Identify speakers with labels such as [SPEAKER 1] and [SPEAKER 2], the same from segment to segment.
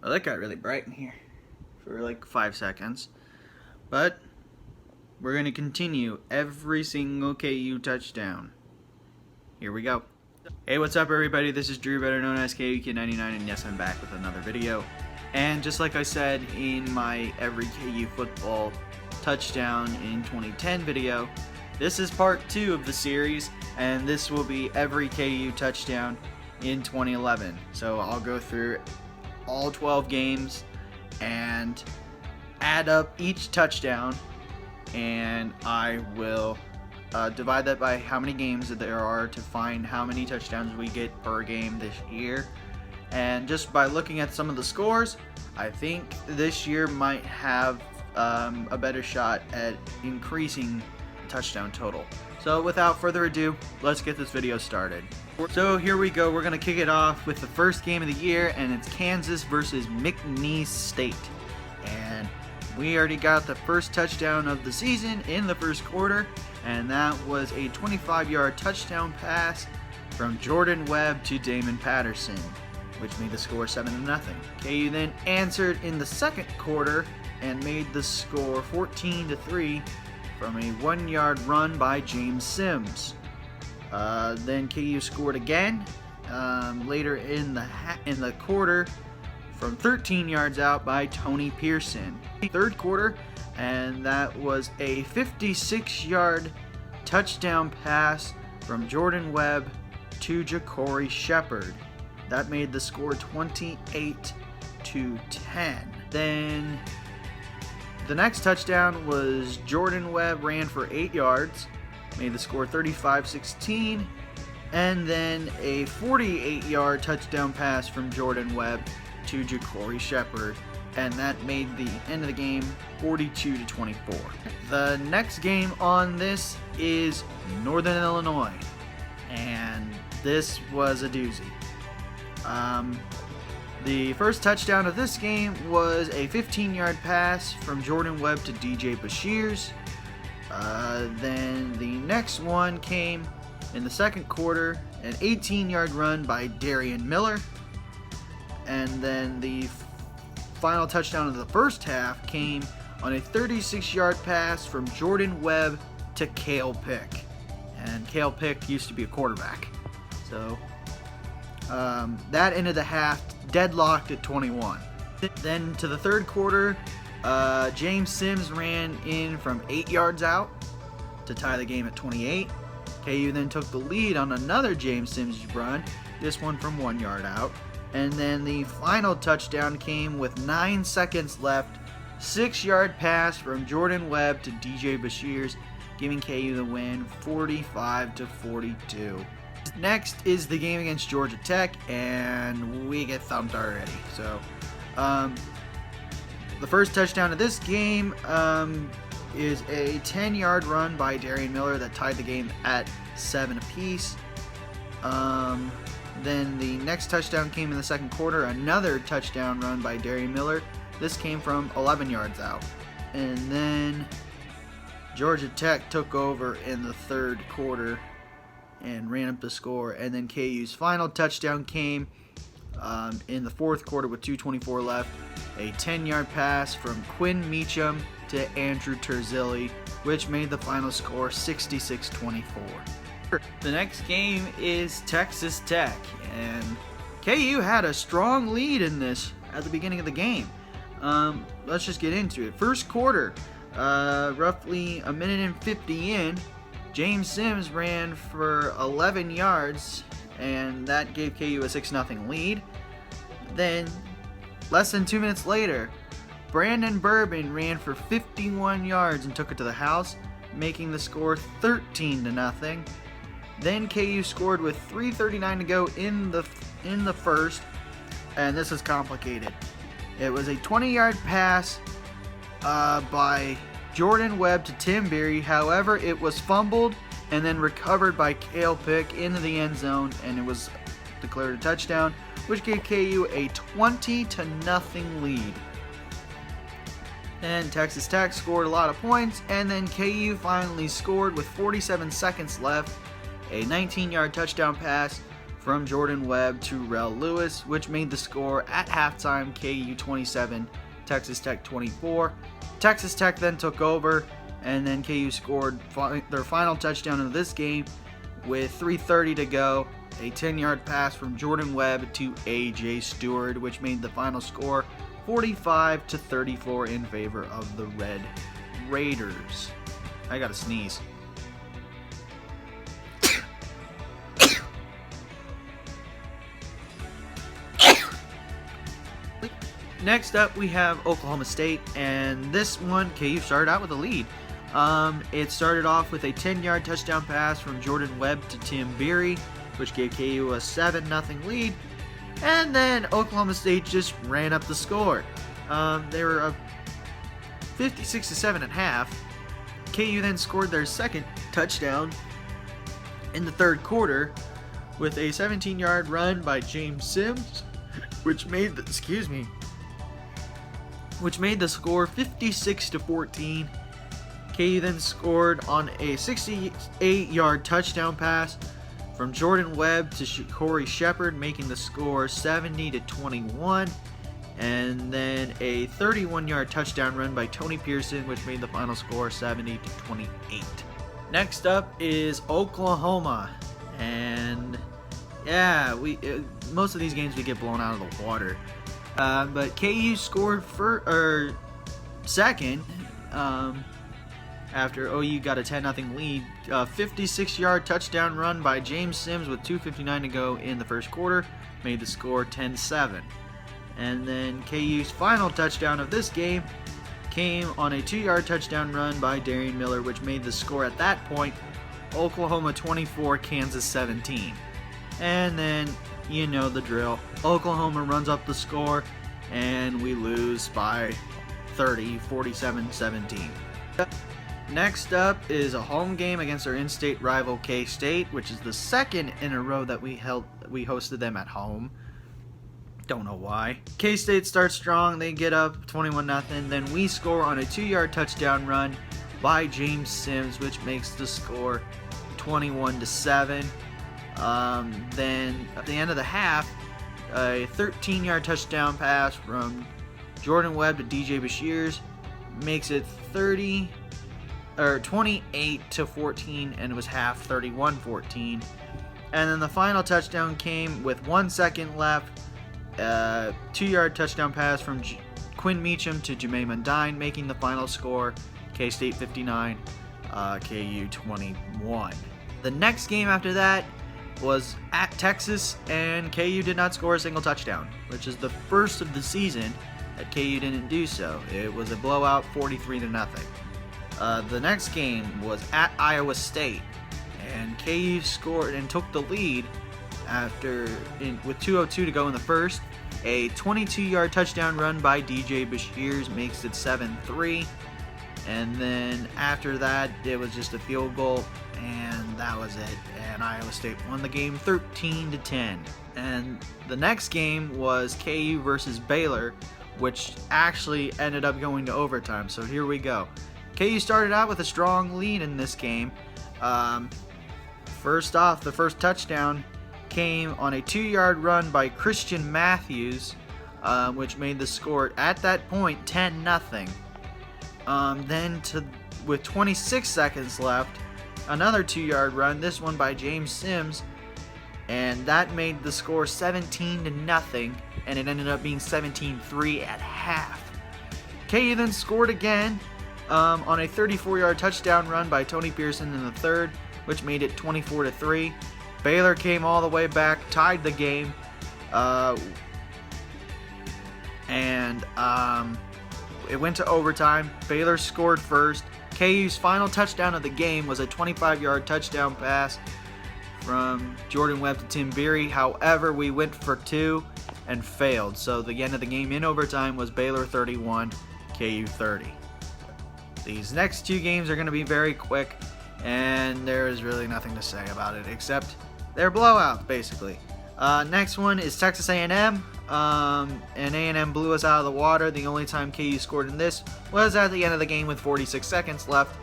[SPEAKER 1] Well, that got really bright in here for like 5 seconds. But we're going to continue every single KU touchdown. Here we go. Hey, what's up everybody? This is Drew, better known as KU Kid 99, and yes, I'm back with another video. And just like I said in my every KU football touchdown in 2010 video, this is part 2 of the series, and this will be every KU touchdown in 2011. So I'll go through all 12 games and add up each touchdown, and I will divide that by how many games that there are to find how many touchdowns we get per game this year. And just by looking at some of the scores, I think this year might have a better shot at increasing touchdown total. So without further ado, let's get this video started. So here we go. We're going to kick it off with the first game of the year, and it's Kansas versus McNeese State. And we already got the first touchdown of the season in the first quarter, and that was a 25-yard touchdown pass from Jordan Webb to Damon Patterson, which made the score 7-0. KU then answered in the second quarter and made the score 14-3 from a 1-yard run by James Sims. Then KU scored again later in the quarter from 13 yards out by Tony Pearson. Third quarter, and that was a 56-yard touchdown pass from Jordan Webb to Ja'Cory Shepherd. That made the score 28-10. Then the next touchdown was Jordan Webb ran for 8 yards, made the score 35-16, and then a 48-yard touchdown pass from Jordan Webb to Ja'Cory Shepherd, and that made the end of the game 42-24. The next game on this is Northern Illinois, and this was a doozy. The first touchdown of this game was a 15-yard pass from Jordan Webb to DJ Bashirs. Then the next one came in the second quarter, an 18-yard run by Darian Miller. And then the final touchdown of the first half came on a 36-yard pass from Jordan Webb to Cale Pick. And Cale Pick used to be a quarterback. So that ended the half deadlocked at 21. Then to the third quarter, James Sims ran in from 8 yards out to tie the game at 28. KU then took the lead on another James Sims run, this one from 1 yard out. And then the final touchdown came with 9 seconds left, 6-yard pass from Jordan Webb to DJ Bashirs, giving KU the win 45-42. Next is the game against Georgia Tech, and we get thumped already. So the first touchdown of this game is a 10-yard run by Darian Miller that tied the game at 7 apiece. Then the next touchdown came in the second quarter, another touchdown run by Darian Miller. This came from 11 yards out. And then Georgia Tech took over in the third quarter and ran up the score. And then KU's final touchdown came in the fourth quarter with 2:24 left. A 10-yard pass from Quinn Meacham to Andrew Terzilli, which made the final score 66-24. The next game is Texas Tech, and KU had a strong lead in this at the beginning of the game. Let's just get into it. First quarter, roughly a minute and 50 in, James Sims ran for 11 yards, and that gave KU a 6-0 lead. Then, less than 2 minutes later, Brandon Bourbon ran for 51 yards and took it to the house, making the score 13-0. Then KU scored with 3:39 to go in the first, and this is complicated. It was a 20-yard pass by Jordan Webb to Tim Berry. However, it was fumbled and then recovered by Cale Pick into the end zone, and it was declared a touchdown, which gave KU a 20-0 lead. And Texas Tech scored a lot of points, and then KU finally scored with 47 seconds left. A 19-yard touchdown pass from Jordan Webb to Rel Lewis, which made the score at halftime KU 27, Texas Tech 24. Texas Tech then took over, and then KU scored their final touchdown of this game with 3:30 to go. A 10-yard pass from Jordan Webb to A.J. Stewart, which made the final score 45-34 in favor of the Red Raiders. I gotta sneeze. Next up, we have Oklahoma State, and this one, KU started out with a lead. It started off with a 10-yard touchdown pass from Jordan Webb to Tim Beery, which gave KU a 7-0 lead, and then Oklahoma State just ran up the score. They were up 56-7 at half. KU then scored their second touchdown in the third quarter with a 17-yard run by James Sims, which made the score 56-14. KU then scored on a 68-yard touchdown pass from Jordan Webb to Corey Shepard, making the score 70-21. And then a 31-yard touchdown run by Tony Pearson, which made the final score 70-28. Next up is Oklahoma. And yeah, most of these games we get blown out of the water. But KU scored second after OU got a 10-0 lead. 56-yard touchdown run by James Sims with 2:59 to go in the first quarter made the score 10-7. And then KU's final touchdown of this game came on a 2-yard touchdown run by Darian Miller, which made the score at that point Oklahoma 24, Kansas 17. And then, you know the drill. Oklahoma runs up the score, and we lose by 30, 47-17. Next up is a home game against our in-state rival K-State, which is the second in a row that we hosted them at home. Don't know why. K-State starts strong. They get up 21-0. Then we score on a 2-yard touchdown run by James Sims, which makes the score 21-7. Then at the end of the half, a 13-yard touchdown pass from Jordan Webb to DJ Bashirs makes it 28-14, and it was half 31-14. And then the final touchdown came with 1 second left. 2-yard touchdown pass from Quinn Meacham to Jermaine Mundine, making the final score K-State 59, KU 21. The next game after that was at Texas, and KU did not score a single touchdown, which is the first of the season that KU didn't do so. It was a blowout, 43-0. The next game was at Iowa State, and KU scored and took the lead with 2:02 to go in the first. A 22-yard touchdown run by DJ Bashirs makes it 7-3. And then after that, it was just a field goal, and that was it. And Iowa State won the game 13-10. And the next game was KU versus Baylor, which actually ended up going to overtime. So here we go. KU started out with a strong lead in this game. First off, the first touchdown came on a 2-yard run by Christian Matthews, which made the score at that point 10-0. With 26 seconds left, another 2-yard run, this one by James Sims, and that made the score 17-0, and it ended up being 17-3 at half. KU then scored again on a 34-yard touchdown run by Tony Pearson in the third, which made it 24-3. Baylor came all the way back, tied the game, and it went to overtime. Baylor scored first. KU's final touchdown of the game was a 25-yard touchdown pass from Jordan Webb to Tim Beery. However, we went for 2 and failed. So the end of the game in overtime was Baylor 31, KU 30. These next 2 games are going to be very quick, and there is really nothing to say about it except they're blowouts, basically. Next one is Texas A&M. And A&M blew us out of the water. The only time KU scored in this was at the end of the game with 46 seconds left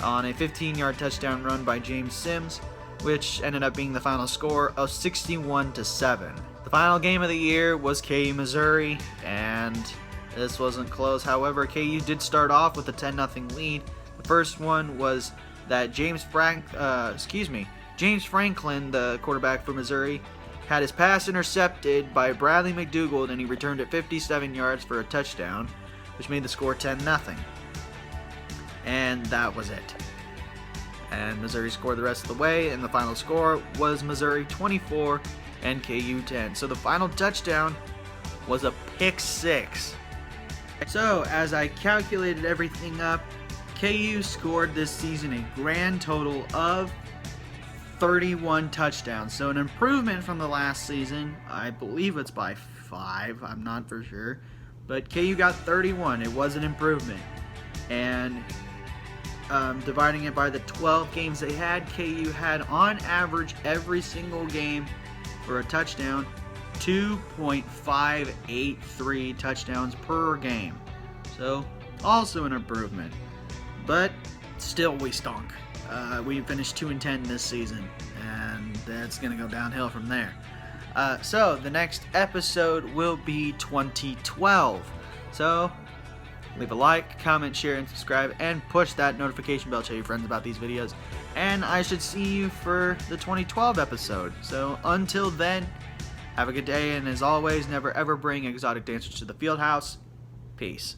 [SPEAKER 1] on a 15-yard touchdown run by James Sims. which ended up being the final score of 61-7. The final game of the year was KU Missouri, and this wasn't close. However, KU did start off with a 10-0 lead. The first one was that James Franklin, the quarterback for Missouri, had his pass intercepted by Bradley McDougald, and he returned it 57 yards for a touchdown, which made the score 10-0. And that was it. And Missouri scored the rest of the way, and the final score was Missouri 24 and KU 10. So the final touchdown was a pick six. So as I calculated everything up, KU scored this season a grand total of 31 touchdowns. So an improvement from the last season. I believe it's by 5. I'm not for sure. But KU got 31. It was an improvement. And dividing it by the 12 games they had, KU had on average every single game for a touchdown 2.583 touchdowns per game. So also an improvement. But still we stunk. We finished 2-10 this season, and that's going to go downhill from there. So the next episode will be 2012. So leave a like, comment, share, and subscribe, and push that notification bell to tell your friends about these videos. And I should see you for the 2012 episode. So until then, have a good day, and as always, never ever bring exotic dancers to the field house. Peace.